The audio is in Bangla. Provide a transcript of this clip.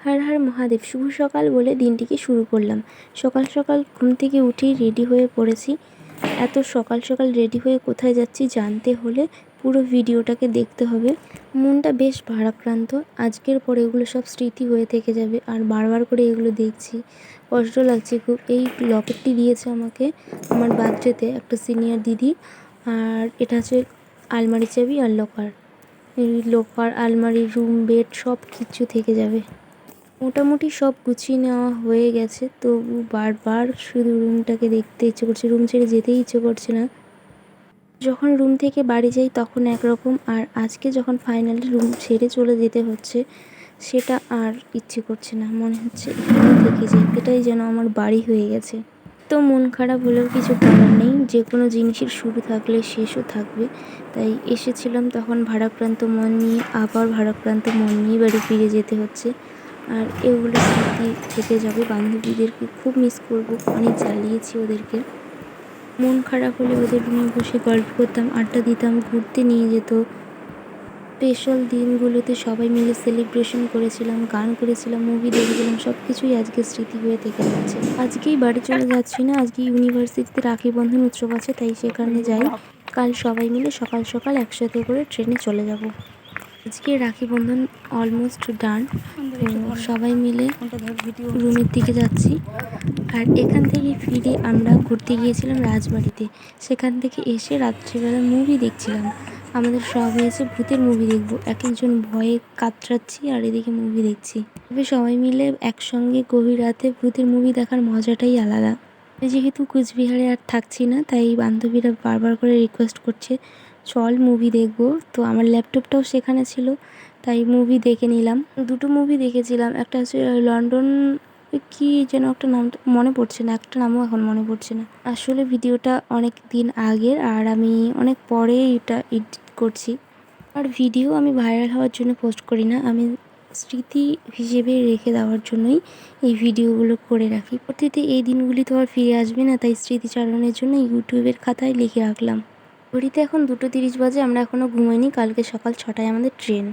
হর হর মহাদেব। শুভ সকাল বলে দিনটিকে শুরু করলাম। সকাল সকাল ঘুম থেকে উঠেই রেডি হয়ে পড়েছি। এত সকাল সকাল রেডি হয়ে কোথায় যাচ্ছি জানতে হলে পুরো ভিডিওটাকে দেখতে হবে। মনটা বেশ ভারাক্রান্ত। আজকের পরে এগুলো সব স্মৃতি হয়ে থেকে যাবে, আর বারবার করে এগুলো দেখছি, কষ্ট লাগছে খুব। এই লকেটটি দিয়েছে আমাকে আমার বার্থডেতে একটা সিনিয়র দিদি, আর এটা হচ্ছে আলমারি চাবি আর লকার। এই লকার, আলমারি, রুম, বেড সব কিছু থেকে যাবে। মোটামুটি সব গুছিয়ে নেওয়া হয়ে গেছে, তবু বারবার শুধু রুমটাকে দেখতে ইচ্ছে করছে, রুম ছেড়ে যেতেই ইচ্ছে করছে না। যখন রুম থেকে বাড়ি যাই তখন একরকম, আর আজকে যখন ফাইনালি রুম ছেড়ে চলে যেতে হচ্ছে সেটা আর ইচ্ছে করছে না। মনে হচ্ছে এখানেই থেকে যাই, এটাই যেন আমার বাড়ি হয়ে গেছে। তো মন খারাপ হলেও কিছু করার নেই, যে কোনো জিনিসের শুরু থাকলে শেষও থাকবে। তাই এসেছিলাম তখন ভারাক্রান্ত মন নিয়ে, আবার ভারাক্রান্ত মন নিয়ে বাড়ি ফিরে যেতে হচ্ছে। আর এগুলো স্মৃতি থেকে যাবে। বান্ধবীদেরকে খুব মিস করব, অনেক জ্বালিয়েছি ওদেরকে। মন খারাপ হলে ওদের রুমে বসে গল্প করতাম, আড্ডা দিতাম, ঘুরতে নিয়ে যেত। স্পেশাল দিনগুলোতে সবাই মিলে সেলিব্রেশন করেছিলাম, গান করেছিলাম, মুভি দেখেছিলাম, সব কিছুই আজকে স্মৃতি হয়ে থেকে যাচ্ছে। আজকেই বাড়ি চলে যাচ্ছি না, আজকে ইউনিভার্সিটিতে রাখি বন্ধন উৎসব আছে, তাই সেখানে যাই। কাল সবাই মিলে সকাল সকাল একসাথে করে ট্রেনে চলে যাব। আজকে রাখি বন্ধন অলমোস্ট ডান, সবাই মিলে রুমের দিকে যাচ্ছি। আর এখান থেকে ফিরে আমরা ঘুরতে গিয়েছিলাম রাজবাড়িতে। সেখান থেকে এসে রাত্রিবেলা মুভি দেখছিলাম। আমাদের সব হয়েছে ভূতের মুভি দেখবো, এক একজন ভয়ে কাতরাচ্ছি আর এদিকে মুভি দেখছি। তবে সবাই মিলে একসঙ্গে গভীর রাতে ভূতের মুভি দেখার মজাটাই আলাদা। যেহেতু কুচবিহারে আর থাকছি না, তাই বান্ধবীরা বারবার করে রিকোয়েস্ট করছে চল মুভি দেখবো। তো আমার ল্যাপটপটাও সেখানে ছিল, তাই মুভি দেখে নিলাম। দুটো মুভি দেখেছিলাম, একটা হচ্ছে লন্ডন, কি যেন একটা নাম মনে পড়ছে না, একটা নামও এখন মনে পড়ছে না। আসলে ভিডিওটা অনেক দিন আগের, আর আমি অনেক পরে এটা এডিট করছি। আর ভিডিও আমি ভাইরাল হওয়ার জন্য পোস্ট করি না, আমি স্মৃতি হিসেবে রেখে দেওয়ার জন্যই এই ভিডিওগুলো করে রাখি। পরবর্তীতে এই দিনগুলি তো আর ফিরে আসবে না, তাই স্মৃতিচারণের জন্য ইউটিউবের খাতায় লিখে রাখলাম। ঘড়িতে এখন 2:30 বাজে, আমরা এখনও ঘুমাইনি। কালকে সকাল 6টায় আমাদের ট্রেন।